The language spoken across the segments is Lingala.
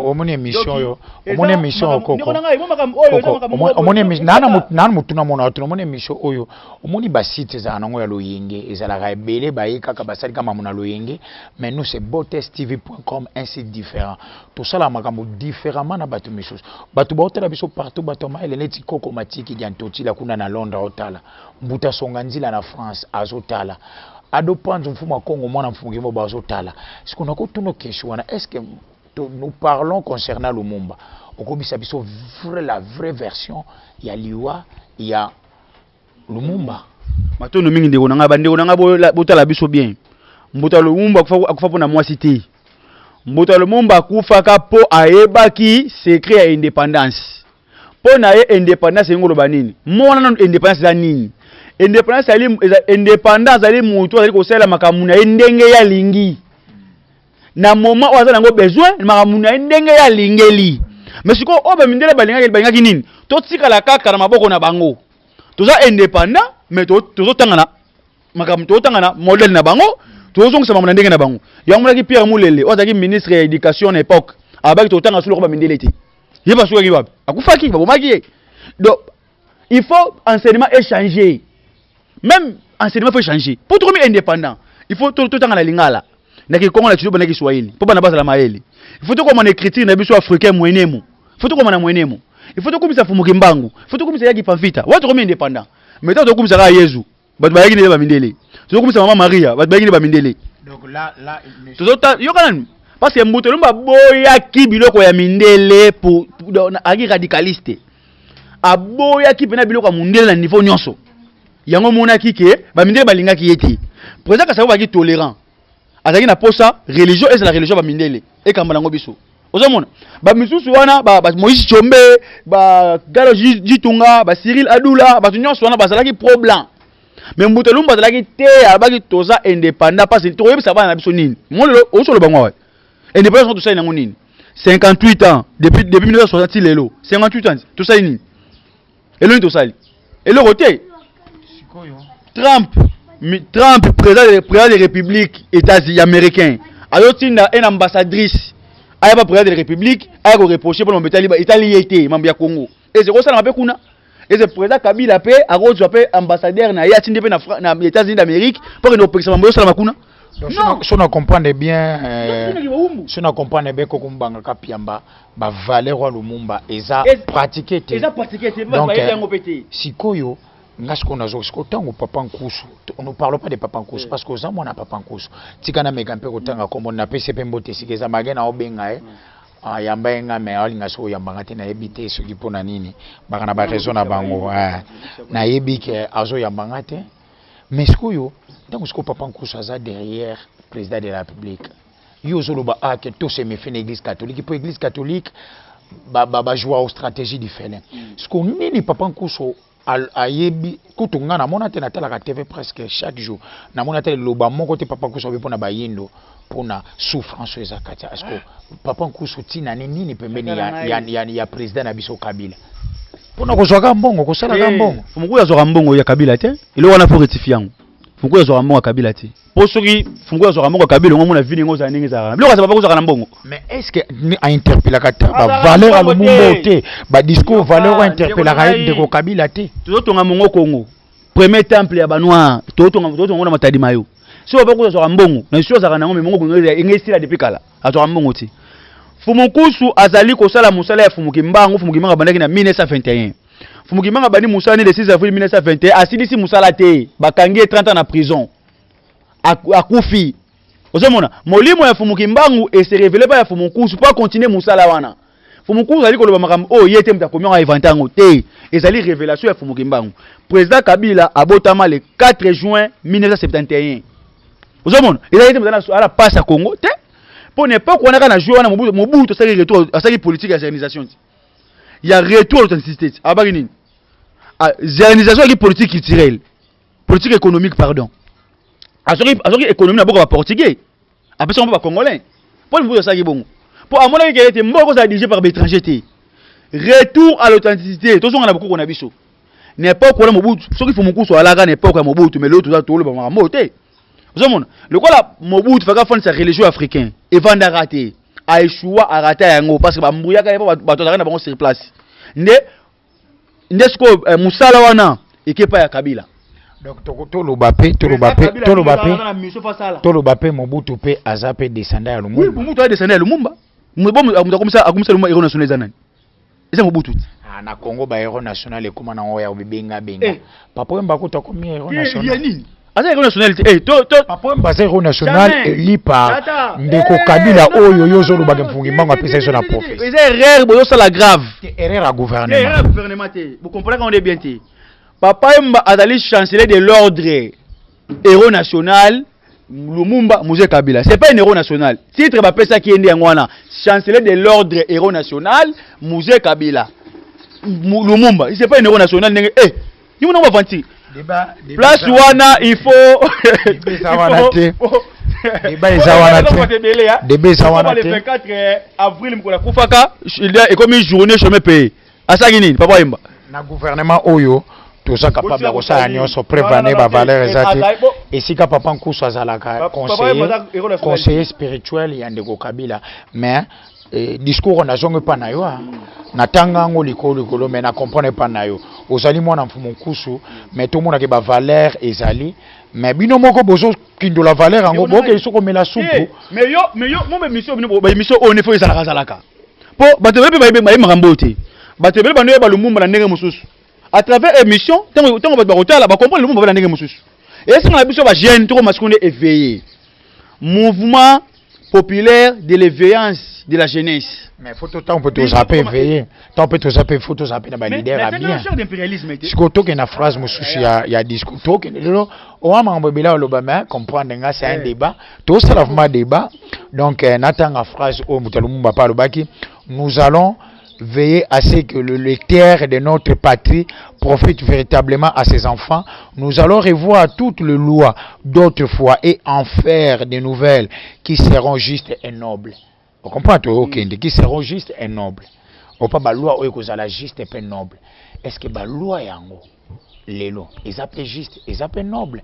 omoni émission yo omoni émission koko omoni nana mutuna mona omoni émission oyo omoni ba site za nango ya loyenge ezalaka ebele baye kaka basali kama mona loyenge mais nous c'est botestv.com un site différent tout ça la makambo différemment na bato misus bato baotala biso partout bato ma eleti koko matiki diantoti la kuna na Londres otala mbuta songanzila na France azotala ado panzo mfuma Congo mwana mfungimo bazotala ce qu'on a kotuno question est-ce que nous parlons concernant Lumumba okobisa biso la vraie version ya liwa ya Lumumba matono mingi ndeko nanga bandeko nanga botala biso bien mbuta Lumumba akufa pona mwasi te mbuta Lumumba akufaka po ayebaki secret ya indépendance pona ye indépendance ngolo banini mona indépendance za nini indépendance ali indépendance ali mutu ali kosala makamuna ndenge ya lingi na moment oza nango besoin makamuna ndenge ya lingeli mais siko oba mindele balinga kinini to tikala kaka na maboko na bango toza indépendant mais tozo tangana makamuna to tangana modèle na bango tozo ngisa makamuna ndenge na bango yango ki Pierre Mulele oza ki ministre ya éducation à l'époque abaki to tanga sulu ko ba mindele te yeba suka ki babi akufaki babomaki donc il faut enseignement échanger. Même enseignement faut changer. Pour trouver indépendant, il faut tout le temps à la lingala. Naki Congo la toujours na Kiswahili. Pour pas na base la maeli. Il faut tout comme en écriture na biso africain moyenemo. Il faut tout comme na moyenemo. Il faut tout comme ça fumuki mbangu. Il faut tout comme ça yaki pamfita. Watu comme indépendant. Mais tout comme ça Yesu. Bat ba yaki ne ba mindele. Tout comme ça maman Maria, bat ba yaki ne ba mindele. Donc là tout yo kana parce que mbuto lumba boya ki biloko ya mindele pour agi radicaliste. Aboya ki pena biloko ya mindele na niveau nyonso. Yango mona kike ba mindele balinga ki yeti président kasabo ba ki tolérant azaki na posa religion et la religion ba mindele e kamba nango biso ozomona ba misusu wana ba Moïse Chombe ba Galo Jitunga ba Cyril Adula ba tunyo sona ba zalaki problème mais mbuto lumba zalaki te abaki toza indépendant parce que to yebisa bana na biso nini ngolo osolo bangwa wa indépendance to ça nango nini 58 ans depuis 1960 lelo 58 ans to ça nini elo to sali elo roté Trump, président de la République États-Unis américain, alors tinda une ambassadrice, ayaba président de la République, ayaba reproché pour l'Italie, Italie était membre du Congo. Et c'est ça na kuna. Et c'est président Kabila pe, aro zope ambassadeur na ya tinde pe na États-Unis d'Amérique pour que nous puissions membre ça na kuna. Donc si on comprend bien si on comprend bien ko kumbanga kapiamba ba valeur wa Lumumba eza pratiquer te. Eza pratiquer te ba yango pété. Sikoyo Ngasko nazo tango papa nkusu on ne parle pas de papa nkusu parce que aux amona papa nkusu tikana mekampe kotanga kombo na PCP mbote sikeza magena obenga yamba enga me alinga so yamba ngate na ebite soki pona nini baka na ba raison na bango na yebike azo yamba ngate mais sikoyo tango siko papa nkusu aza derrière président de la République yo zoloba que tout se me fait l'église catholique pour l'église catholique ba jouer aux stratégies différentes siko nini papa nkusu ayebi kutunga na mona te na tala ka TV presque chaque jour na mona te loba moko te papa nkusu be pona bayindo pona souffrance ezakata est-ce que papa nkusu tina nini pembeni ya président na biso Kabila pona kozwaka mbongo kosala ka mbongo fungu ya zwa mbongo ya Kabila te ile wana pour rectifier yango fungu ya zwa mbongo ya Kabila te po soki fungu ya zwa mbongo ya Kabila ngomona vini ngoza ningi za bilo kasa papa kozaka na mbongo mais est-ce que a interpellé kata ba valeur à Lumumba te ba discours valeur interpellé ka de Kabila te tozotonga mongo Congo premier temple ya banoir tozotonga na matadi mayo si papa kozaka mbongo na sio zaka na ngombe mongo Congo ngesi la depuis kala azaka mbongo te Fumukusu azali kosala musala ya Fumukimbangu bandaki na 1921 Fumukimbangu bani musala le 6 avril 1921 asilisi musala te bakangi 30 ans na prison akufi ozomona molimo ya Fumukimbangu et se révélé pas ya Fumukusu pas continuer musala wana Fumukusu ali koloba makambo o yete mtakomyo a inventango te ezali révélation ya Fumukimbangu président Kabila abotama le 4 juin 1971 ozomona il a été mtana ala passe à Congo te pour ne pas qu'on a na jouer wana Mobutu ça retour à ça politique à organisation il y a retour à l'authenticité abagini organisation qui politique culturelle politique économique pardon azori économie na boko ba portugais après on pas congolais pour Mobutu ça qui bon pour à mon avis qu'il était mort ça dirigé par étranger té retour à l'authenticité tout ça on a beaucoup qu'on a biso n'est pas qu'on a Mobutu ce qu'il faut Mobutu soit là n'est pas qu'on a Mobutu mais l'autre ça tout le ba moté le quoi là Mobutu fait faire sa religion africaine et vendre raté a échoué à rater yango parce que ba mbouya ka ba tozaka na bango sur place ndesko musala wana ekepa ya Kabila donc to lo bape Mobutu pe azape descendre ya Lumumba. Oui, Mobutu a descendre ya Lumumba. Akumisa Lumumba héros national zanani. Eza Mobutu. Ah na Congo ba héros national e kuma na oya obibenga benga. Papa Wemba ko to komi héros national. Asa héros national Papa Wemba za héros national lipa ndeko Kabila oyo yozo lubaka mfungi mbango apesa eso na professeur. Eza erreur boyo sala grave. Erreur à gouvernement. Erreur gouvernement. Vous comprenez quand on est bien té. Papa Wemba azali chancelier de l'ordre héros national Lumumba Mouze Kabila. C'est pas un héros national. Titre va pesa qui est ngwana chancelier de l'ordre héros national Mouze Kabila. Lumumba, c'est pas un héros national. Eh, il m'en va vantir. Place wana il faut le 24 avril mkola kufaka et comme une journée chemin payé. Asagini Papa Wemba. Na gouvernement oyo tout ça capable de ça nyonso prévaner ba valeur ezati et si ka papa nkusu azalaka conseiller spirituel ya ndeko Kabila mais discours na zonge pa na yo na tanga ngo likolo mais na comprendre pa na yo ozali mwana mfumu nkusu mais tout monde ke ba valeur ezali mais bino moko bozo kindo la valeur ngo boke soko mela soupe mais yo mo mission bino ba mission on faut ezalaka po batebele ba makambote batebele bano ba Lumumba na ndenge mususu à travers émission tango ba rotala ba comprendre Lumumba ba na ndenge mususu et c'est na biso ba jeune to masconde éveillé mouvement populaire de l'éveillance de la jeunesse. Mais faut tout temps peut te zapper éveillé. Tant peut te zapper faut te zapper na ba leader à bien. Mais c'est un d'impérialisme. Sikoto ke na phrase mususu ya discours to ke lelo o ama mbebela lobama comprendre nga c'est un débat. Tout ça la débat. Donc natanga phrase o mutalumumba pa lobaki nous allons veiller à ce que le terre de notre patrie profite véritablement à ses enfants. Nous allons revoir toutes les lois d'autrefois et en faire de nouvelles qui seront justes et nobles. Vous comprenez? Ok, qui seront justes et nobles. On pas loi ou la juste et noble. Est-ce que la loi yango les lois ils appellent juste, ils appellent noble.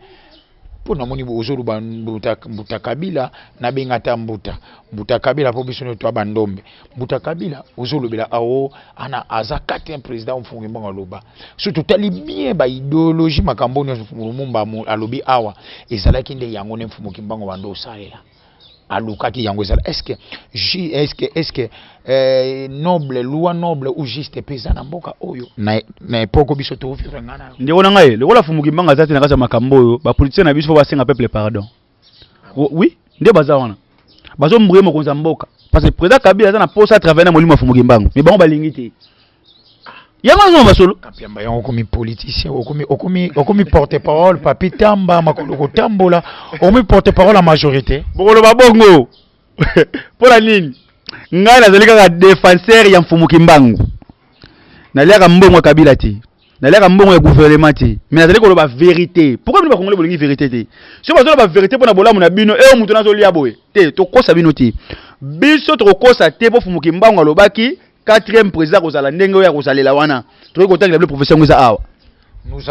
Pour nous moni bozolu mbuta Kabila na bengata mbuta Kabila po biso to bandombe mbuta Kabila ozolu bela awo ana azakati un président mfungi mbanga loba surtout tali bien ba idéologie makambo no Lumumba alobi awa ezalaki nde yango ne mfumu kimbango bando salela alukaki yango ezala est-ce que noble loi noble ou juste pesa na mboka oyo na epoko biso to vivre ngana ndeko na ngai lekola fumu kimbanga zati na kasa makambo oyo ba politicien na biso fo basenga peuple pardon oui nde baza wana bazo mbouye mokonza mboka parce que président Kabila za na posa travailler na molimo fumu kimbanga mais bango balingi te yango zo basolo kapiamba yango komi politicien okomi porte-parole papi tamba makolo ko tambola okomi porte-parole la majorité bokolo babongo pour la ligne ngai nazali kaka défenseur ya mfumu kimbangu naliaka mbongo Kabila te naliaka mbongo ya gouvernement te mais nazali koloba vérité pourquoi bino bakongole bolingi vérité te so bazolo ba vérité pona bolamu na bino e mutu nazo lia boye te tokosa bino te biso tokosa te po mfumu kimbangu alobaki 4e président kozala ndenge oya kozalela wana tokoki kotangela le professeur ngoza awa. Nous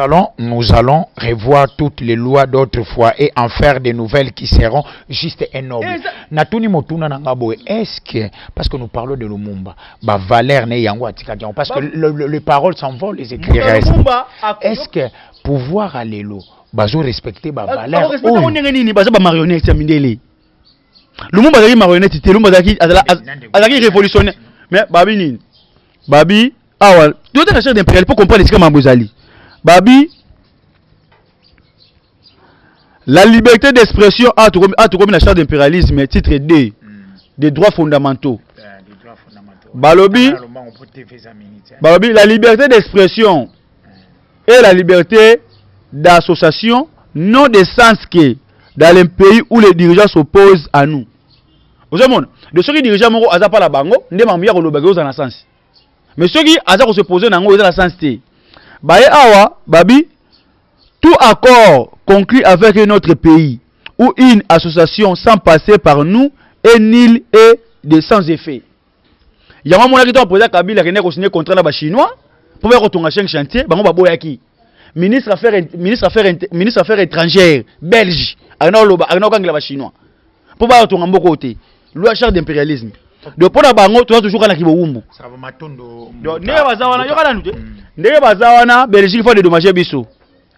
allons revoir toutes les lois d'autrefois et en faire des nouvelles qui seront justes et nobles. Natuni motuna nangabo est-ce que parce que nous parlons de Lumumba, ba valeur ne yango atika parce que les paroles s'envolent les écrits restent. Est-ce que pouvoir aller l'eau bazo respecter ba valeur respecter on nini bazo ba marionnette ya mindele. Lumumba azaki marionnette te Lumumba azaki révolutionnaire. Mais babi nini babi awa tout est chef d'impérial pour comprendre ce que Mambozali babi la liberté d'expression a tout comme la charte d'impérialisme titre 2 des droits fondamentaux balobi la liberté d'expression et la liberté d'association n'ont de sens que dans les pays où les dirigeants s'opposent à nous. Vous savez, de ceux qui dirigent mon aza pas la bango, ne m'ambia ko lobage dans sens. Mais ceux qui aza ko se poser nango dans sens té. Baye awa babi tout accord conclu avec un autre pays ou une association sans passer par nous est nul et de sans effet. Yama mona ki to président Kabila qui ne ko signer contrat na ba chinois pour faire retourner un chantier bango ba boyaki. Ministre affaires étrangères belge ana loba ana kangela ba chinois. Pour ba retourner mboko té. Loi charte d'impérialisme. donc pour la bango tu vas toujours kana kibowumbu ça va matondo donc ndenge bazawana yokana nute ndenge bazawana Belgique faut dédommager biso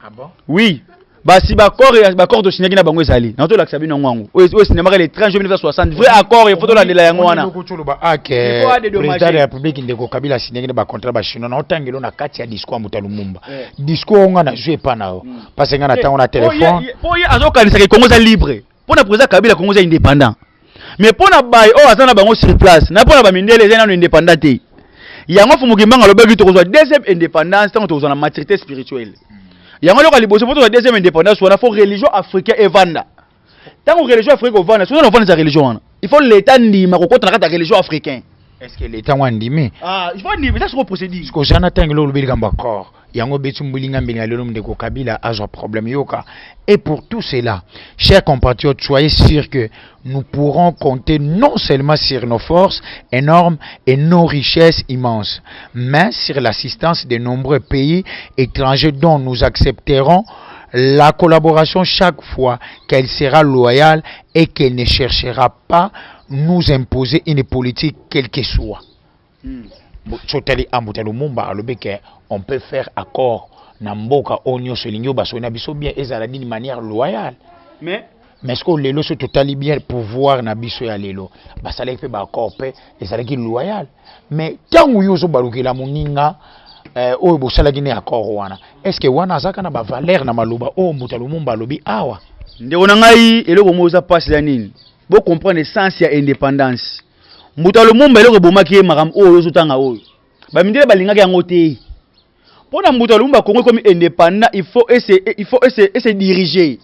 ah bon oui basi bakor de signer na bango ezali na to lakisa bino ngwango o cinéma le 30 juin 1960 vrai accord il faut to la de la yango wana président de la République ndeko Kabila signer ba contrat ba chinois na otangelo na kati ya discours Mbuta Lumumba discours nga na jouer pas nao parce que nga na tango na téléphone po ye azokanisa ke Congo za libre pour na président Kabila Congo za indépendant mais pour na bay o azana bango sur place na pour na ba mindele za na indépendant te yango fumukimbanga lobeki to kozwa deuxième indépendance tant to na maturité spirituelle yango loka liboso poto la deuxième indépendance wana faut religion africaine evanda tango religion africaine ovanda sono ovanda za religion wana il faut l'état ndima kokota na kata religion africain est-ce que l'état wa ndimi il faut ndima ça c'est procédure parce que jana tangelo lobeli kamba corps yango betu mbulinga mbenga lelo ndeko Kabila a problème yoka et pour tout cela chers compatriotes soyez sûrs que nous pourrons compter non seulement sur nos forces énormes et nos richesses immenses mais sur l'assistance de nombreux pays étrangers dont nous accepterons la collaboration chaque fois qu'elle sera loyale et qu'elle ne cherchera pas nous imposer une politique quelle que soit. Sotali Mbuta Lumumba alobeke on peut faire accord na mboka onyo selinyo baso na biso bien ezala d'une manière loyale mais est-ce que lelo so totali bien pouvoir na biso ya lelo basala fe ba accord pe ezala ki loyal mais tangu yo so balukela muninga oyo bosala gine accord wana est-ce que wana azaka na ba valeur na maloba o Mbuta Lumumba lobi awa ndeko na ngai eloko moza passe la nini bo comprendre l'essence ya indépendance Mbuta Lumumba eloko bomaki makam oyo zotanga oyo ba mindele balingaki yango te pona Mbuta Lumumba Congo comme indépendant il faut essayer diriger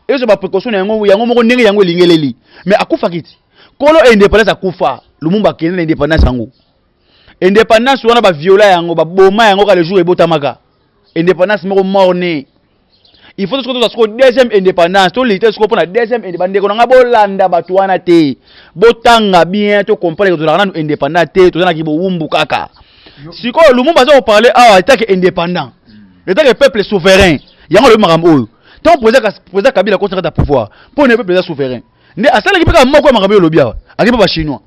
et ce ba précaution yango moko ndenge yango lingeleli mais akufa kiti kolo indépendance akufa Lumumba kende indépendance yango indépendance wana ba viola yango ba boma yango ka le jour ebotamaka indépendance moko morne il faut que tu sois deuxième indépendance to l'état ce qu'on la deuxième indépendance on a bolanda batu wana te botanga bien to comprendre que tu na indépendant te to na ki bo wumbu kaka siko Lumumba zo parler ah état que indépendant état que peuple souverain yango le makambo oyo tant président Kabila contre ta pouvoir pour ne peuple souverain ne asala ki peka moko makambo yo lobia akipa ba chinois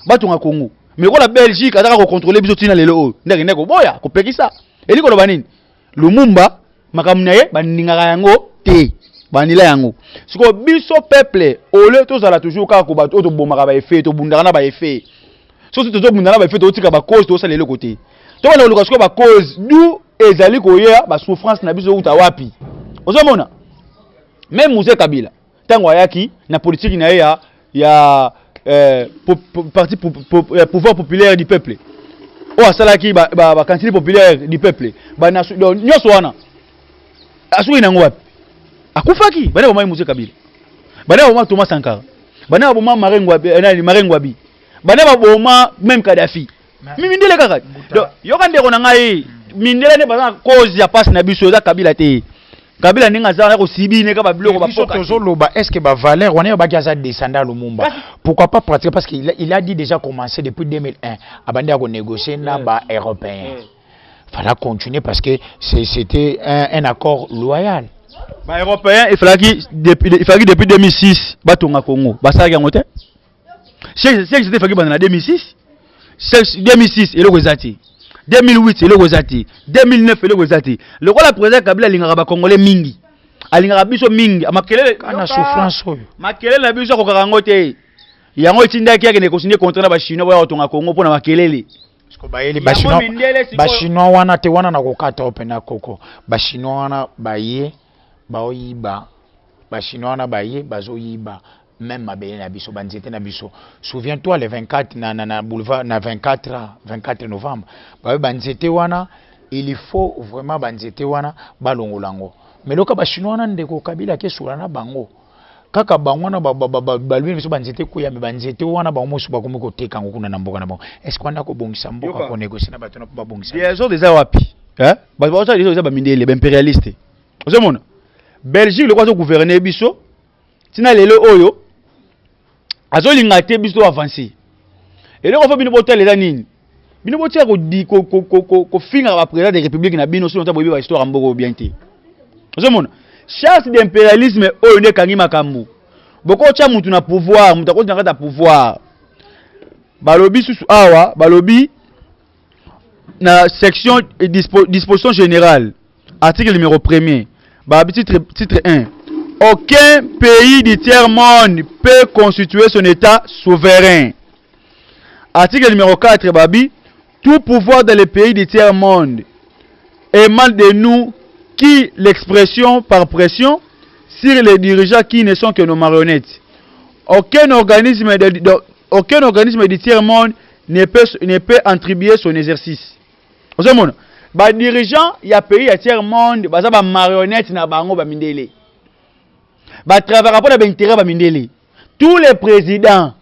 batu nga Congo mais ko la Belgique azaka ko contrôler biso tina lelo oyo ndeko boya ko pekisa eliko lo banini Lumumba makamuna ye baningaka yango te banila yango siko biso peuple ole to zala toujours ka ko ba to bomaka ba effet to bundaka na ba effet so to bundaka ba effet to tika ba cause to sala le côté to bana luka siko ba cause du ezali ko ya ba souffrance na biso uta wapi ozomona même Mzee Kabila tango ayaki na politique na ya parti pouvoir populaire du peuple o asalaki ba candidat populaire du peuple ba nyoso wana asuki nango wapi akufaki bana boma Mzee Kabila bana boma Thomas Sankara bana boma Marengwabi bana boma même Kadhafi mimi ndele kaka donc yoka ndeko na ngai mindele ne bana cause ya passe na biso za Kabila te Kabila ninga za ko sibine ka ba biloko ba poka tozoloba est-ce que ba valeur wana yo ba kaza descendre Lumumba pourquoi pas pratiquer parce qu'il a dit déjà commencé depuis 2001 abandi à négocier na ba européen fallait continuer parce que c'était un accord loyal ba européen il fallait depuis 2006 batonga Congo basaki yango te c'est c'était faki bana 2006 2006 eloko ezati 2008 eloko ezati 2009 eloko ezati lokola président Kabila lingaka ba congolais mingi alingaka biso mingi amakelele kana souffrance oyo makelele na biso ko karango te yango etindaki yake ne continuer contrat na ba chinois ba otonga Congo pona makelele sko bayeli ba chinois wana te wana na kokata opena koko ba chinois wana baye baoyiba ba chinois wana baye bazoyiba même mabele na biso banzete na biso souviens-toi le 24 na boulevard na 24 novembre ba banzete wana il faut vraiment banzete wana balongolango mais loka ba chinois wana ndeko Kabila ke sura na bango kaka bango na balwi biso banzete ko ya banzete wana ba mosu ba komiko teka ngokuna na mboka na bango est-ce qu'on a ko bongisa mboka ko négocier na bato na ba bongisa bien sûr déjà wapi ba ba ça déjà ba mindele ba impérialiste ozomona Belgique le quoi gouverner biso tina lelo oyo azolinga te biso avancer eloko fo bino botel eza nini bino botia ko finga ba président de république na bino so ntaboyi ba histoire mboko bien te ozomona chasse d'impérialisme oyo ne kangi makambo boko cha mutu na pouvoir mutu akozi na kata pouvoir balobi susu awa balobi na section et disposition générale article numéro 1er titre 1 aucun pays du tiers-monde peut constituer son état souverain. Article numéro 4 babi tout pouvoir dans les pays du tiers-monde émane de nous qui l'expression par pression sur les dirigeants qui ne sont que nos marionnettes. Aucun organisme du tiers-monde ne peut attribuer son exercice. Vous savez, les dirigeants, il y a pays du tiers-monde, ils sont marionnettes na bango ba mindele. Ba travailler pour l'intérêt ba mindele. Tous les présidents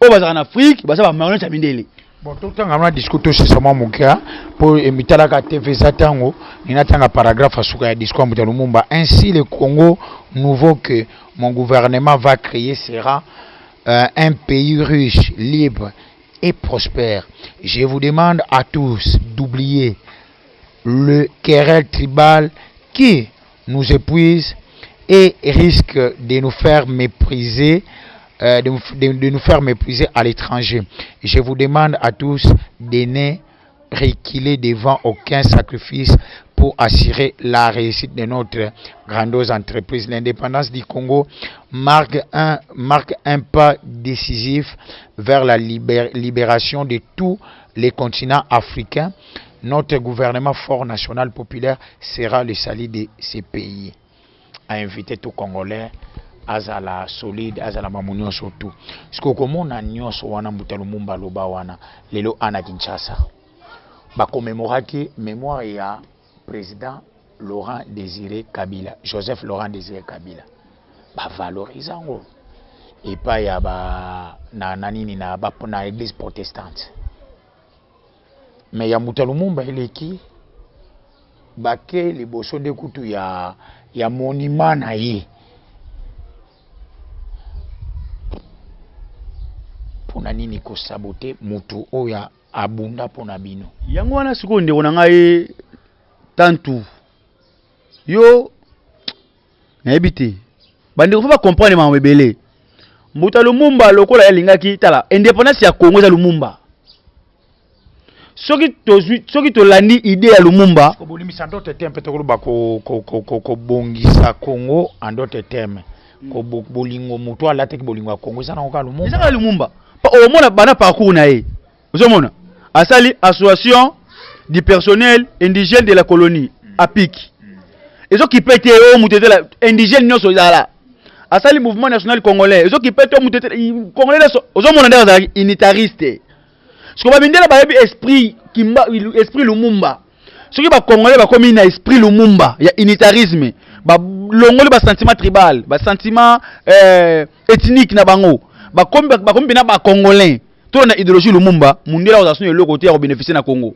au bazar en Afrique, ils sont marionnettes ba mindele. Bon, tout le temps, on a discuté sur ce moment pour imiter la TV Zatango, il y a un paragraphe sur le discours de Lumumba. Ainsi, le Congo nouveau que mon gouvernement va créer sera un pays riche, libre et prospère. Je vous demande à tous d'oublier le querelle tribal qui nous épuise et risque de nous faire mépriser. De nous faire mépriser à l'étranger. Je vous demande à tous de ne reculer devant aucun sacrifice pour assurer la réussite de notre grandiose entreprise. L'indépendance du Congo marque un pas décisif vers la libération de tous les continents africains. Notre gouvernement fort national populaire sera le salut de ces pays. A invité tout Congolais azala solide azala mamunyo surtout siko komona nyoso wana Mbuta Lumumba loba wana lelo ana Kinshasa ba commémoraki mémoire ya président Laurent Désiré Kabila, Joseph Laurent Désiré Kabila, ba valorisant et pas ya ba na église protestante mais ya Mbuta Lumumba eleki bake liboso de kutu ya monument na ye pona nini ko saboter mutu oya abunda pona bino yango wana siko ndeko na ngai tantu yo naebite bandeko fa ba comprendre ma mebele Mbuta Lumumba lokola yalingaki tala indépendance ya Congo za Lumumba soki to landi idée ya Lumumba ko bolimisa d'autres termes peut-être ba ko bongisa Congo en d'autres termes ko bolingo mutu ala te bolingo ya Congo sana ko Lumumba ezaka Lumumba au moins bana parcours na ye ozomona asali association du personnel indigène de la colonie APIC ezo ki pete o mutete la indigène nyoso zala asali mouvement national congolais ezo ki pete o mutete congolais ozomona ndaza unitariste siko ba bindela ba yebi esprit Lumumba soki ba congolais ba komi na esprit Lumumba ya unitarisme ba longoli ba sentiment tribal ba sentiment ethnique na bango ba kombi na ba congolais to na idéologie Lumumba mundela oza sunu eloko te ya ko bénéficier na Congo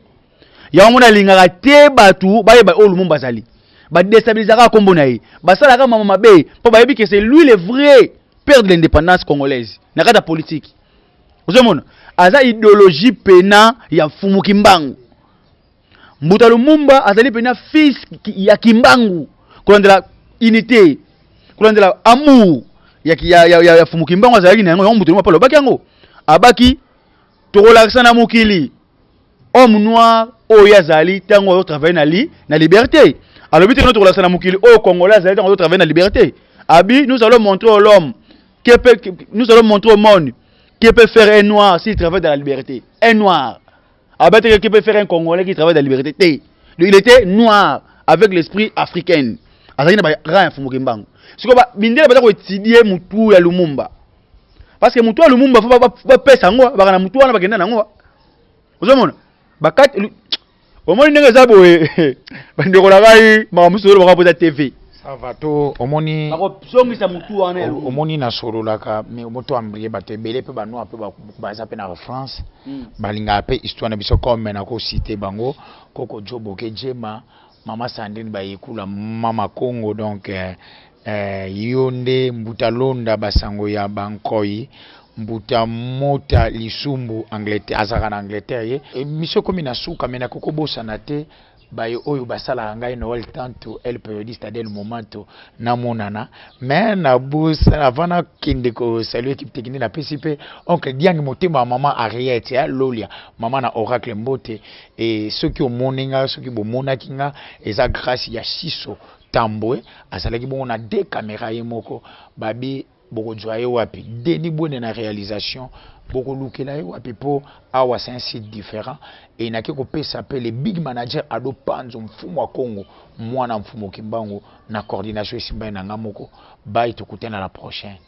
ya mona lingaka te batu ba yeba o Lumumba zali ba déstabilisera kombo na ye ba sala ka mama mabe po ba yebi que c'est lui le vrai père de l'indépendance congolaise na kata politique ozomona aza idéologie pena ya Fumu Kimbangu. Mbuta Lumumba azali pena fils ya Kimbangu kulandela unité kulandela amour ya Fumu Kimbangu azali na yango Mbuta Lumumba palo baki yango abaki tokolakisa na mokili homme noir oyo azali tango oyo travailler na liberté alors bité nous tokolakisa na mokili oyo congolais azali tango oyo travailler na liberté abi nous allons montrer à l'homme nous allons montrer au monde qui peut faire un noir s'il travaille dans la liberté. Un noir. Abattre qui peut faire un Congolais qui travaille dans la liberté. Il était noir avec l'esprit africain. Azali na ba ra Fumu Kimbangu. Siko ba bindela ba ko étudier mutu ya Lumumba. Parce que mutu ya Lumumba faut ba pesa ngo ba kana mutu wana ba kenda na ngo. Ozomona? Bakati omoni ndenge za boye. Bandeko la gai ma musolo ba poza TV. Ça va to omoni songisa mutu wana omoni na sololaka mais moto ambrié bato ebele pe bano pe baza pe na France balinga pe histoire na biso comme na ko cité bango koko Joboke Jema mama Sandrine bayekula mama Congo donc yonde Mbuta Londa basango ya Bankoi Mbuta Mota Lisumbu Angleterre azaka na Angleterre ye mission comme na suka mena koko bosa na te bayo oyo basala ngai Noël tanto el periodiste del momento na monana mais na busa avant kinde ko saluer équipe technique na PCP oncle Diang motema maman Ariette ya Lolia maman na Oracle Mbote et ceux qui ont moninga ceux qui bo monakinga eza grâce ya Siso Tambwe azalaki bon na deux caméras yemoko babi boko joye wapi Denis Bouene na réalisation boko lukela ye wapi po awa c'est un site différent et na ke ko pesa pe le big manager Ado Panzo mfumo wa Congo mwana mfumo kimbango na coordination esimba na ngamoko bye tukutana la prochaine.